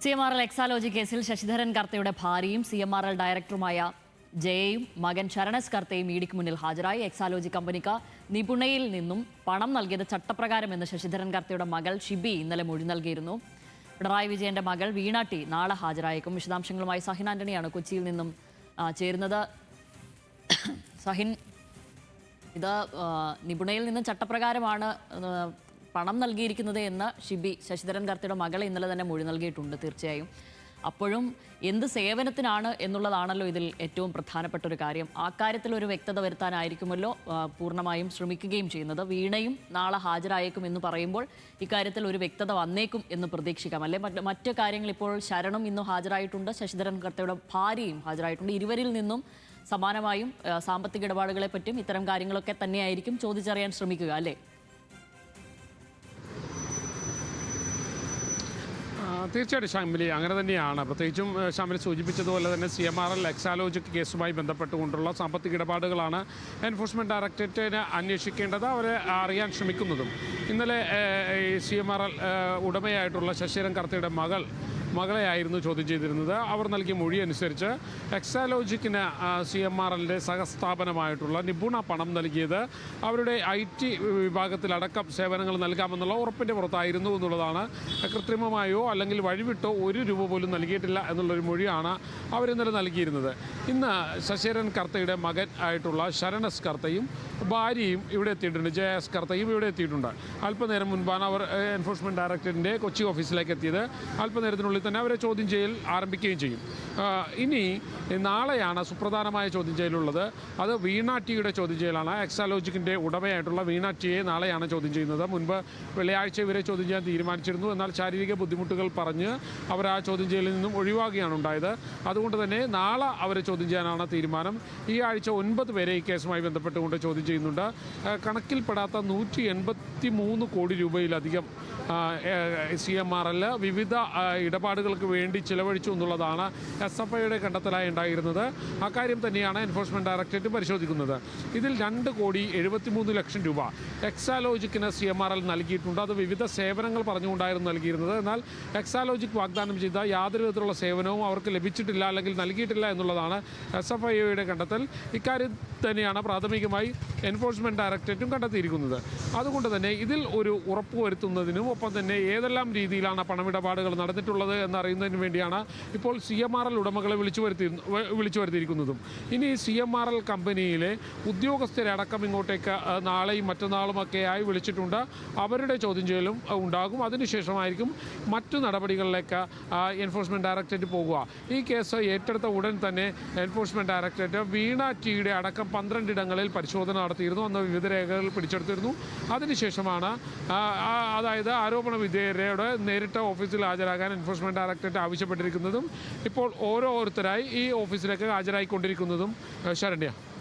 CMRL Exalogic കേസിൽ ശശിധരൻ കർത്തയുടെ ഭാര്യയും CMRL ഡയറക്ടറുമായ ജയയും മകൻ ശരണസ് കർത്തയും ഇഡിക്ക് മുന്നിൽ ഹാജരായി. എക്സാലോജി കമ്പനിക്ക് നിപുണയിൽ നിന്നും പണം നൽകിയത് ചട്ടപ്രകാരമെന്ന് ശശിധരൻ കർത്തയുടെ മകൾ ഷിബി ഇന്നലെ മൊഴി നൽകിയിരുന്നു. പിണറായി വിജയന്റെ മകൾ വീണ ടി നാളെ ഹാജരായേക്കും. വിശദാംശങ്ങളുമായി സഹിൻ ആന്റണിയാണ് കൊച്ചിയിൽ നിന്നും ചേരുന്നത്. സഹിൻ, ഇത് നിപുണയിൽ നിന്നും ചട്ടപ്രകാരമാണ് പണം നൽകിയിരിക്കുന്നത് എന്ന് ഷിബി ശശിധരൻ കർത്തയുടെ മകളെ ഇന്നലെ തന്നെ മൊഴി നൽകിയിട്ടുണ്ട്. തീർച്ചയായും അപ്പോഴും എന്ത് സേവനത്തിനാണ് എന്നുള്ളതാണല്ലോ ഇതിൽ ഏറ്റവും പ്രധാനപ്പെട്ട ഒരു കാര്യം. ആ കാര്യത്തിൽ ഒരു വ്യക്തത വരുത്താനായിരിക്കുമല്ലോ പൂർണ്ണമായും ശ്രമിക്കുകയും ചെയ്യുന്നത്. വീണയും നാളെ ഹാജരായേക്കും എന്ന് പറയുമ്പോൾ ഇക്കാര്യത്തിൽ ഒരു വ്യക്തത വന്നേക്കും എന്ന് പ്രതീക്ഷിക്കാം, അല്ലെ? മറ്റു കാര്യങ്ങൾ ഇപ്പോൾ ശരണും ഇന്ന് ഹാജരായിട്ടുണ്ട്, ശശിധരൻ കർത്തയുടെ ഭാര്യയും ഹാജരായിട്ടുണ്ട്. ഇരുവരിൽ നിന്നും സമാനമായും സാമ്പത്തിക ഇടപാടുകളെ പറ്റിയും ഇത്തരം കാര്യങ്ങളൊക്കെ തന്നെയായിരിക്കും ചോദിച്ചറിയാൻ ശ്രമിക്കുക, അല്ലേ? തീർച്ചയായിട്ടും ഷാമിലി, അങ്ങനെ തന്നെയാണ്. പ്രത്യേകിച്ചും ഷാമിലി സൂചിപ്പിച്ചതുപോലെ തന്നെ CMRL എക്സാലോജിക് കേസുമായി ബന്ധപ്പെട്ടുകൊണ്ടുള്ള സാമ്പത്തിക ഇടപാടുകളാണ് എൻഫോഴ്സ്മെൻറ്റ് ഡയറക്ടറേറ്റിന് അന്വേഷിക്കേണ്ടത്, അവരെ അറിയാൻ ശ്രമിക്കുന്നതും. ഇന്നലെ CMRL ഉടമയായിട്ടുള്ള ശശിധരൻ കർത്തയുടെ മകളെയായിരുന്നു ചോദ്യം ചെയ്തിരുന്നത്. അവർ നൽകിയ മൊഴി അനുസരിച്ച് എക്സാലോജിക്കിന് CMRLൻ്റെ സഹസ്ഥാപനമായിട്ടുള്ള നിപുണ പണം നൽകിയത് അവരുടെ IT വിഭാഗത്തിലടക്കം സേവനങ്ങൾ നൽകാമെന്നുള്ള ഉറപ്പിൻ്റെ പുറത്തായിരുന്നു എന്നുള്ളതാണ്. കൃത്രിമമായോ അല്ലെങ്കിൽ വഴിവിട്ടോ ഒരു രൂപ പോലും നൽകിയിട്ടില്ല എന്നുള്ളൊരു മൊഴിയാണ് അവരിന്നലെ നൽകിയിരുന്നത്. ഇന്ന് ശശിധരൻ കർത്തയുടെ മകൻ ആയിട്ടുള്ള ശരണസ് കർത്തയും ഭാര്യയും ഇവിടെ എത്തിയിട്ടുണ്ട്, JS കർത്തയും ഇവിടെ എത്തിയിട്ടുണ്ട്. അല്പനേരം മുൻപാണ് അവർ എൻഫോഴ്സ്മെൻറ്റ് ഡയറക്ടറേറ്റിൻ്റെ കൊച്ചി ഓഫീസിലേക്ക് എത്തിയത്. അല്പനേരത്തിനുള്ളിൽ തന്നെ അവരെ ചോദ്യം ചെയ്യൽ ആരംഭിക്കുകയും ചെയ്യും. ഇനി നാളെയാണ് സുപ്രധാനമായ ചോദ്യം ചെയ്യലുള്ളത്. അത് വീണ ടിയുടെ ചോദ്യം ചെയ്യലാണ്. എക്സാലോജിക്കിൻ്റെ ഉടമയായിട്ടുള്ള വീണ ടിയെ നാളെയാണ് ചോദ്യം ചെയ്യുന്നത്. മുൻപ് വെള്ളിയാഴ്ച ഇവരെ ചോദ്യം ചെയ്യാൻ തീരുമാനിച്ചിരുന്നു. എന്നാൽ ശാരീരിക ബുദ്ധിമുട്ടുകൾ പറഞ്ഞ് അവർ ആ ചോദ്യം ചെയ്യലിൽ നിന്നും ഒഴിവാകുകയാണ് ഉണ്ടായത്. അതുകൊണ്ട് തന്നെ നാളെ അവരെ ചോദ്യം ചെയ്യാനാണ് തീരുമാനം. ഈ ആഴ്ച 9 പേരെ ഈ കേസുമായി ബന്ധപ്പെട്ടുകൊണ്ട് ചോദ്യം ചെയ്യുന്നുണ്ട്. കണക്കിൽപ്പെടാത്ത 183 കോടി രൂപയിലധികം CMRL വിവിധ ഇടപാടുകൾക്ക് വേണ്ടി ചിലവഴിച്ചു എന്നുള്ളതാണ് SFIയുടെ കണ്ടെത്തലായി ഉണ്ടായിരുന്നത്. അക്കാര്യം തന്നെയാണ് എൻഫോഴ്സ്മെൻറ്റ് ഡയറക്ടറേറ്റ് പരിശോധിക്കുന്നത്. ഇതിൽ 2,73 ലക്ഷം രൂപ എക്സാലോജിക്കിന് CMRL നൽകിയിട്ടുണ്ട്. അത് വിവിധ സേവനങ്ങൾ പറഞ്ഞുകൊണ്ടായിരുന്നു നൽകിയിരുന്നത്. എന്നാൽ എക്സാലോജിക് വാഗ്ദാനം ചെയ്ത യാതൊരു വിധത്തിലുള്ള സേവനവും അവർക്ക് ലഭിച്ചിട്ടില്ല അല്ലെങ്കിൽ നൽകിയിട്ടില്ല എന്നുള്ളതാണ് SFIയുടെ കണ്ടെത്തൽ. ഇക്കാര്യം തന്നെയാണ് പ്രാഥമികമായി എൻഫോഴ്സ്മെൻറ്റ് ഡയറക്ടറേറ്റും കണ്ടെത്തിയിരിക്കുന്നത്. അതുകൊണ്ട് തന്നെ ഇതിൽ ഒരു ഉറപ്പ് വരുത്തുന്നതിനും ഒപ്പം തന്നെ ഏതെല്ലാം രീതിയിലാണ് പണമിടപാടുകൾ നടന്നിട്ടുള്ളത് എന്നറിയുന്നതിന് വേണ്ടിയാണ് ഇപ്പോൾ CMRL ഉടമകളെ വിളിച്ചു വരുത്തിയിരിക്കുന്നതും. ഇനി CMRL കമ്പനിയിലെ ഉദ്യോഗസ്ഥരെ അടക്കം ഇങ്ങോട്ടേക്ക് നാളെയും മറ്റന്നാളുമൊക്കെയായി വിളിച്ചിട്ടുണ്ട്. അവരുടെ ചോദ്യം ചെയ്യലും ഉണ്ടാകും. അതിനുശേഷമായിരിക്കും മറ്റു നടപടികളിലേക്ക് എൻഫോഴ്സ്മെൻറ്റ് ഡയറക്ടറേറ്റ് പോകുക. ഈ കേസ് ഏറ്റെടുത്ത ഉടൻ തന്നെ എൻഫോഴ്സ്മെൻറ്റ് ഡയറക്ടറേറ്റ് വീണ ടിയുടെ അടക്കം 12 ഇടങ്ങളിൽ പരിശോധന നടത്തിയിരുന്നു. അന്ന് വിവിധ രേഖകൾ പിടിച്ചെടുത്തിരുന്നു. അതിനുശേഷമാണ് അതായത് ആരോപണ വിധേയരോട് നേരിട്ട് ഓഫീസിൽ ഹാജരാകാൻ എൻഫോഴ്സ്മെൻറ്റ് ഡയറക്ടറേറ്റ് ആവശ്യപ്പെട്ടിരിക്കുന്നതും ഇപ്പോൾ ഓരോരുത്തരായി ഈ ഓഫീസിലേക്ക് ഹാജരായിക്കൊണ്ടിരിക്കുന്നതും. ശരണ്യ.